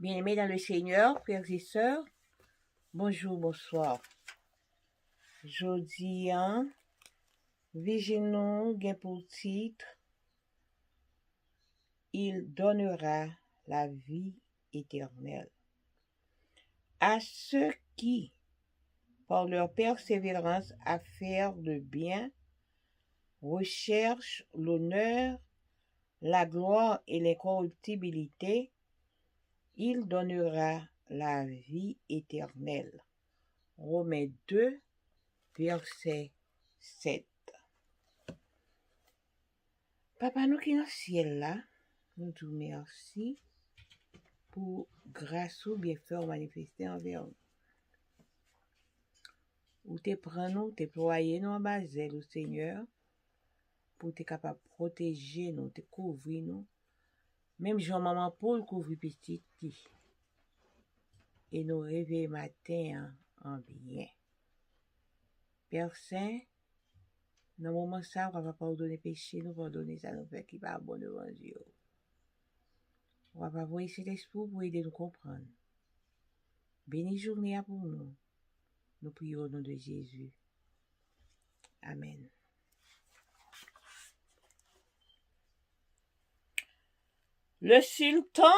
Bien-aimés dans le Seigneur, frères et sœurs, bonjour, bonsoir. Jodi an, Vigilons gen pour titre, il donnera la vie éternelle à ceux qui, par leur persévérance à faire le bien, recherchent l'honneur, la gloire et l'incorruptibilité. Il donnera la vie éternelle. Romains 2, verset 7. Papa nous qui dans le ciel là, nous te remercions pour grâce ou bien faire manifester envers nous. Ou te prends nous, te ployer nous en bas au Seigneur, pour te capable de protéger nous, te couvrir nous. Même Jean maman Paul couvrir petit qui. Et nous réveiller matin en bien. Père Saint, dans le moment ça, on va pardonner péché, nous pardonner ça nous fait qui va bon devant Dieu. On va voir cet esprit pour aider nous comprendre. Béni journée pour nous. Nous prions au nom de Jésus. Amen. Le sultan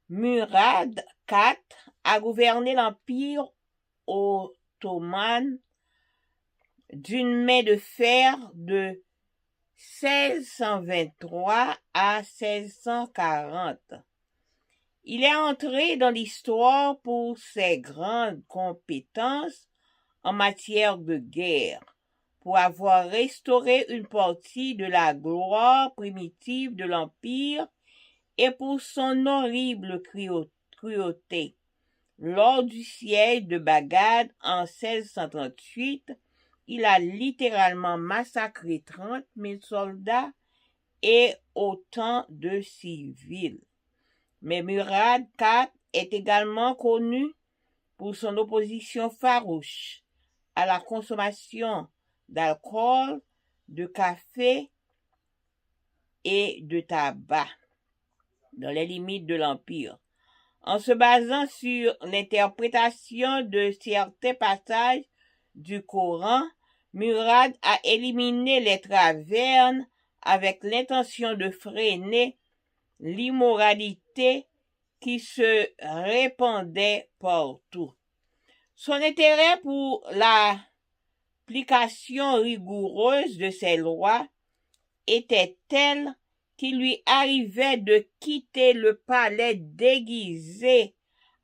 Murad IV a gouverné l'Empire ottoman d'une main de fer de 1623 à 1640. Il est entré dans l'histoire pour ses grandes compétences en matière de guerre, pour avoir restauré une partie de la gloire primitive de l'Empire et pour son horrible cruauté. Lors du siège de Bagdad en 1638, il a littéralement massacré 30 000 soldats et autant de civils. Mais Murad IV est également connu pour son opposition farouche à la consommation d'alcool, de café et de tabac dans les limites de l'Empire. En se basant sur l'interprétation de certains passages du Coran, Murad a éliminé les tavernes avec l'intention de freiner l'immoralité qui se répandait partout. Son intérêt pour l'application rigoureuse de ces lois était tel qu'il lui arrivait de quitter le palais déguisé,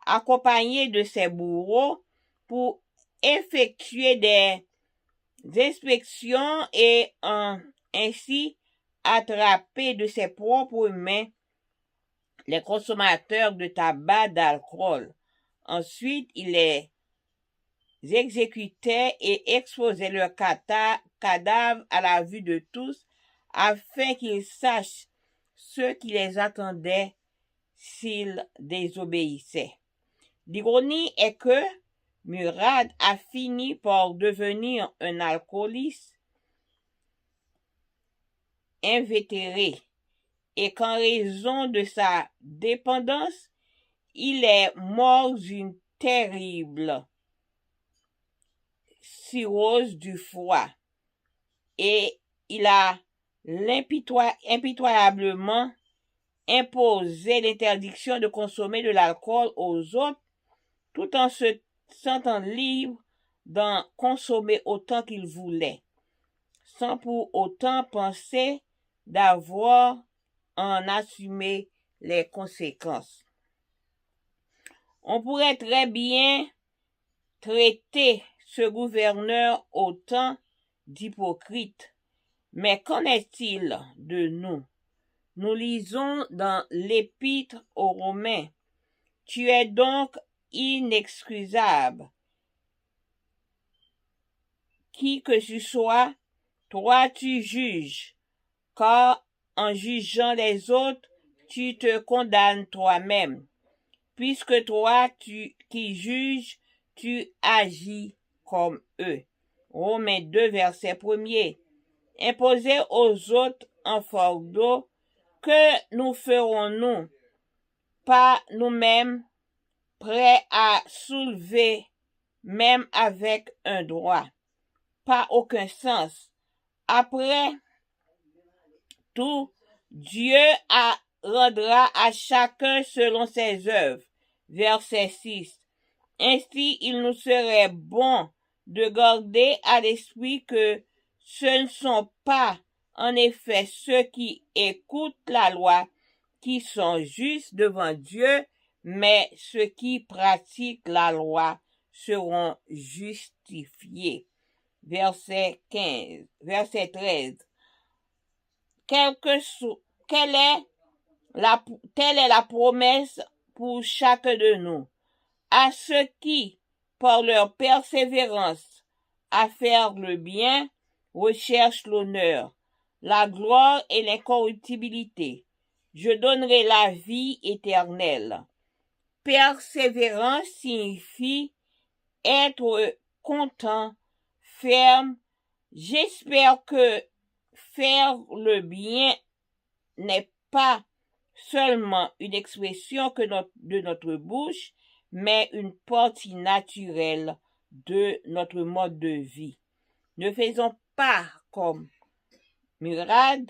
accompagné de ses bourreaux, pour effectuer des inspections et ainsi attraper de ses propres mains les consommateurs de tabac, d'alcool. Ensuite, il les exécutait et exposait leurs cadavres à la vue de tous, afin qu'ils sachent ce qui les attendait s'ils désobéissaient. L'ironie est que Murad a fini par devenir un alcooliste invétéré et qu'en raison de sa dépendance, il est mort d'une terrible cirrhose du foie et il a impitoyablement imposé l'interdiction de consommer de l'alcool aux autres tout en se sentant libre d'en consommer autant qu'il voulait, sans pour autant penser d'avoir en assumé les conséquences. On pourrait très bien traiter ce gouverneur autant d'hypocrite. Mais qu'en est-il de nous? Nous lisons dans l'Épître aux Romains: Tu es donc inexcusable. Qui que tu sois, toi tu juges, car en jugeant les autres, tu te condamnes toi-même, puisque toi qui juges, tu agis comme eux. Romains 2, verset 1er. Imposer aux autres un fardeau, que nous ferons-nous? pas nous-mêmes prêts à soulever, même avec un droit. Pas aucun sens. Après tout, Dieu rendra à chacun selon ses œuvres. Verset 6. Ainsi, il nous serait bon de garder à l'esprit que ce ne sont pas, en effet, ceux qui écoutent la loi qui sont justes devant Dieu, mais ceux qui pratiquent la loi seront justifiés. Verset 13. Telle est la promesse pour chacun de nous. À ceux qui, par leur persévérance à faire le bien, recherchent l'honneur, la gloire et l'incorruptibilité, je donnerai la vie éternelle. Persévérance signifie être content, ferme. J'espère que faire le bien n'est pas seulement une expression de notre bouche, mais une partie naturelle de notre mode de vie. Ne faisons pas comme Murad,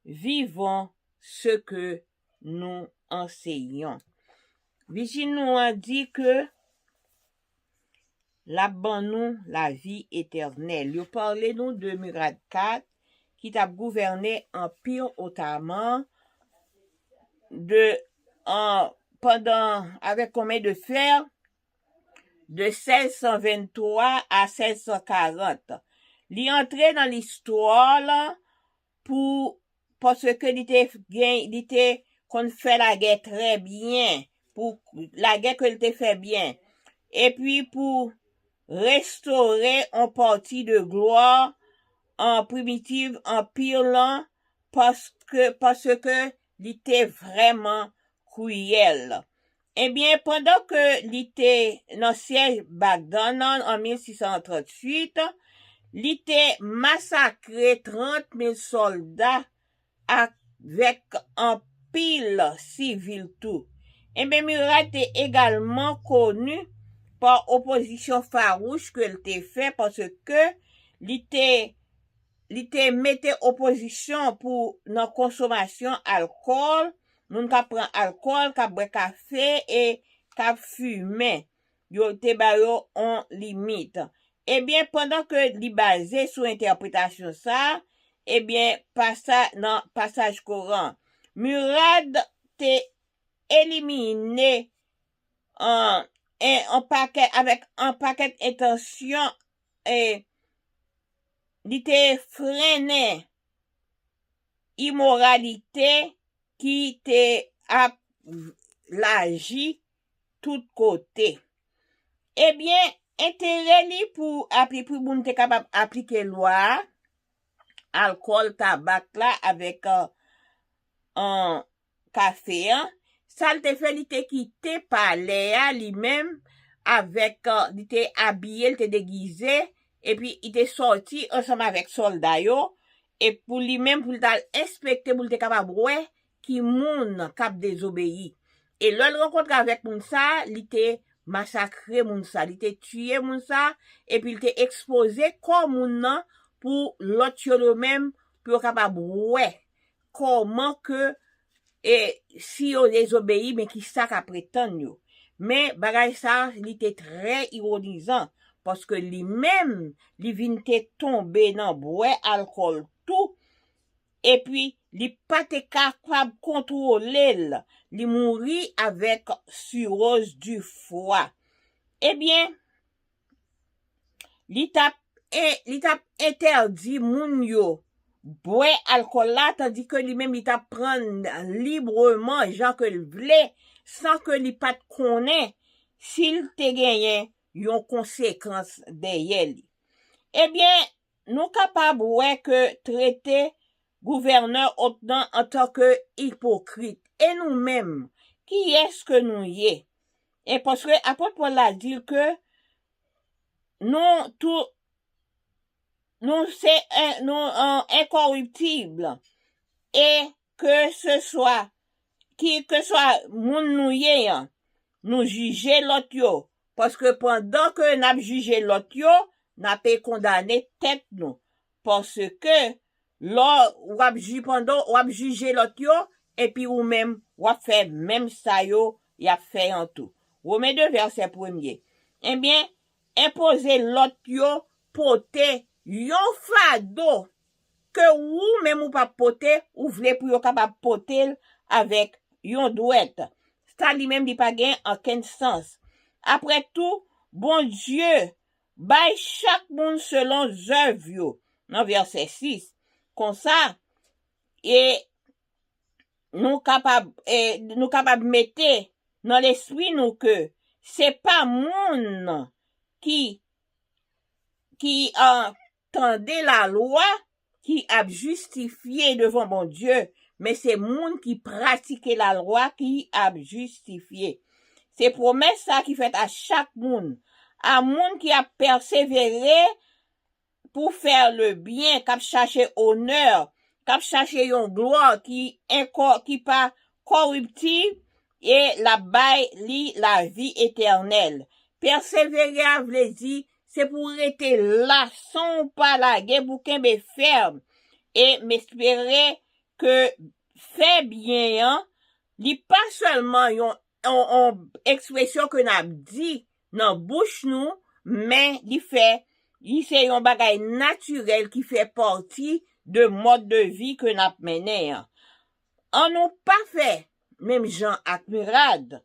vivons ce que nous enseignons. Virgile nous a dit que la ban nous la vie éternelle. Il parlait nous de Murad 4 qui t'a gouverné Empire Ottoman avec combien de fer? De 1623 à 1640. Il est entré dans l'histoire là parce que il était qu'on fait la guerre très bien, pour la guerre qu'il était fait bien, et puis pour restaurer un parti de gloire en primitive empire là, parce que il était vraiment cruel. Eh bien, pendant que il était dans le siège Bagdad en 1638, il était massacré 30 000 soldats avec un pile civil tout. Eh bien, Murat était également connu par opposition farouche que l'était fait parce que l'était mettait opposition pour la consommation alcool, moun ka prend alcool, ka boit café et ka fumer. Yo te ba yo en limite. Eh bien, pendant que li basé sur interprétation ça, eh bien, dans passage courant, Murad te éliminé avec un paquet d'intention et il te freiné immoralité qui te a l'agi tout côté. Eh bien, intérêt li pour moun te capable appliquer loi, alcool, tabac là avec un café, ça te fait li te quitté palais lui-même avec il te habillé, il te déguisé et puis il te sorti ensemble avec soldat yo et pour lui-même pour inspecter pour te capable ouais qui moun cap désobéi et le rencontre avec moun ça il te massacré moun ça il te tué moun ça et puis il te exposé comme moun nan pour l'autre yo même pour capable ouais comment que et si yo désobéi mais qui ça qu'a prétend yo mais bagay ça il était très ironisant parce que lui-même il vient te tomber dans bois alcool tout et puis il pas te capable contrôler il mourit avec cirrhose du foie. Eh bien il t'a interdit moun yo boire alcool là tandis que lui-même il t'a prendre librement gens que il voulait sans que il pas connaît s'il te gagné yon conséquence derrière lui. Eh bien nous capable ouais que traiter gouverneur Ottoman en tant que hypocrite et nous-mêmes qui est-ce que nous y est et parce que apôtre Paul a dit que nous c'est incorruptible et que ce soit qui que soit moun nou ye, nous juger l'autre yo. Parce que pendant que n'a jugé l'autre yo, n'a pas condamné tête nous. Parce que, là, ou ap juger l'autre yo, et puis ou même, ou ap fait même ça yo, y a fait en tout. Romains 2, verset 1er. Eh bien, imposer l'autre yo, poter, yon fado, que ou même ou pas poter, ou vle pour yon capable poter avec yon douette. Ça lui-même dit pas gain en aucun sens. Après tout, bon Dieu, bay chaque monde selon œuvre yo. Dans verset 6. Comme ça, et nous capable mettre dans l'esprit nous que c'est pas monde qui entendait la loi qui a justifié devant bon Dieu, mais c'est monde qui pratiquait la loi qui a justifié. C'est promesse ça qui fait à chaque monde, à monde qui a persévéré pour faire le bien, qui a cherché honneur, qui a cherché une gloire qui pas corruptible et la bail li la vie éternelle. Persévérer a vle dire c'est pour rester là sans pas la guerre pour qu'un ferme et m'espérer que fait bien li pas seulement yon expression que n'a dit dans bouche nous mais li c'est un bagay naturel qui fait partie de mode de vie que n'a mené. On nous pas fait même Jean admirade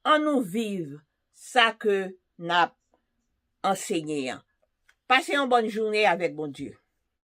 on nous vive ça que n'a enseigné. Passez une bonne journée avec bon Dieu.